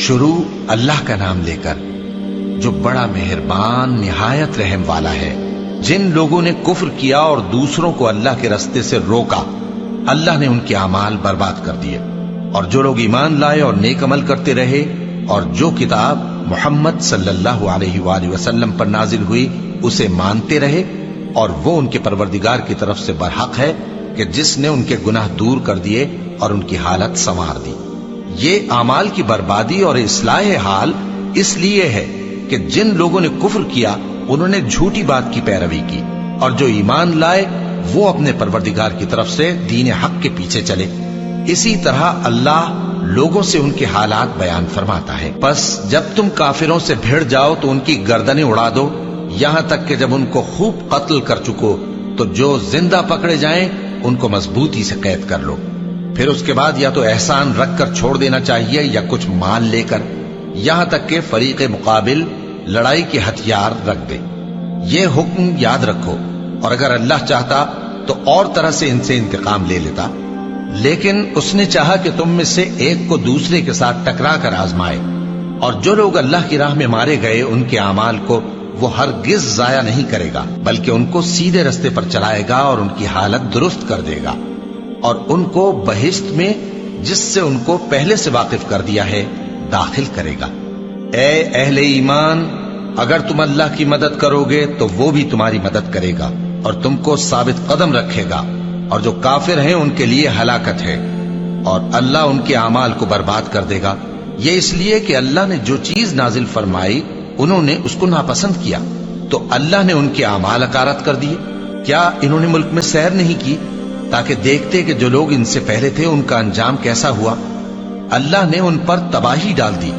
شروع اللہ کا نام لے کر جو بڑا مہربان نہایت رحم والا ہے۔ جن لوگوں نے کفر کیا اور دوسروں کو اللہ کے راستے سے روکا، اللہ نے ان کے اعمال برباد کر دیے، اور جو لوگ ایمان لائے اور نیک عمل کرتے رہے اور جو کتاب محمد صلی اللہ علیہ وآلہ وسلم پر نازل ہوئی اسے مانتے رہے، اور وہ ان کے پروردگار کی طرف سے برحق ہے کہ جس نے ان کے گناہ دور کر دیے اور ان کی حالت سنوار دی۔ یہ اعمال کی بربادی اور اصلاح حال اس لیے ہے کہ جن لوگوں نے کفر کیا انہوں نے جھوٹی بات کی پیروی کی، اور جو ایمان لائے وہ اپنے پروردگار کی طرف سے دین حق کے پیچھے چلے۔ اسی طرح اللہ لوگوں سے ان کے حالات بیان فرماتا ہے۔ پس جب تم کافروں سے بھیڑ جاؤ تو ان کی گردنیں اڑا دو، یہاں تک کہ جب ان کو خوب قتل کر چکو تو جو زندہ پکڑے جائیں ان کو مضبوطی سے قید کر لو۔ پھر اس کے بعد یا تو احسان رکھ کر چھوڑ دینا چاہیے یا کچھ مال لے کر، یہاں تک کہ فریق مقابل لڑائی کے ہتھیار رکھ دے۔ یہ حکم یاد رکھو، اور اگر اللہ چاہتا تو اور طرح سے ان سے انتقام لے لیتا، لیکن اس نے چاہا کہ تم میں سے ایک کو دوسرے کے ساتھ ٹکرا کر آزمائے، اور جو لوگ اللہ کی راہ میں مارے گئے ان کے اعمال کو وہ ہرگز ضائع نہیں کرے گا، بلکہ ان کو سیدھے رستے پر چلائے گا اور ان کی حالت درست کر دے گا، اور ان کو بہشت میں جس سے ان کو پہلے سے واقف کر دیا ہے داخل کرے گا۔ اے اہل ایمان، اگر تم اللہ کی مدد کرو گے تو وہ بھی تمہاری مدد کرے گا اور تم کو ثابت قدم رکھے گا، اور جو کافر ہیں ان کے لیے ہلاکت ہے، اور اللہ ان کے اعمال کو برباد کر دے گا۔ یہ اس لیے کہ اللہ نے جو چیز نازل فرمائی انہوں نے اس کو ناپسند کیا، تو اللہ نے ان کے اعمال اکارت کر دیے۔ کیا انہوں نے ملک میں سیر نہیں کی تاکہ دیکھتے کہ جو لوگ ان سے پہلے تھے ان کا انجام کیسا ہوا؟ اللہ نے ان پر تباہی ڈال دی،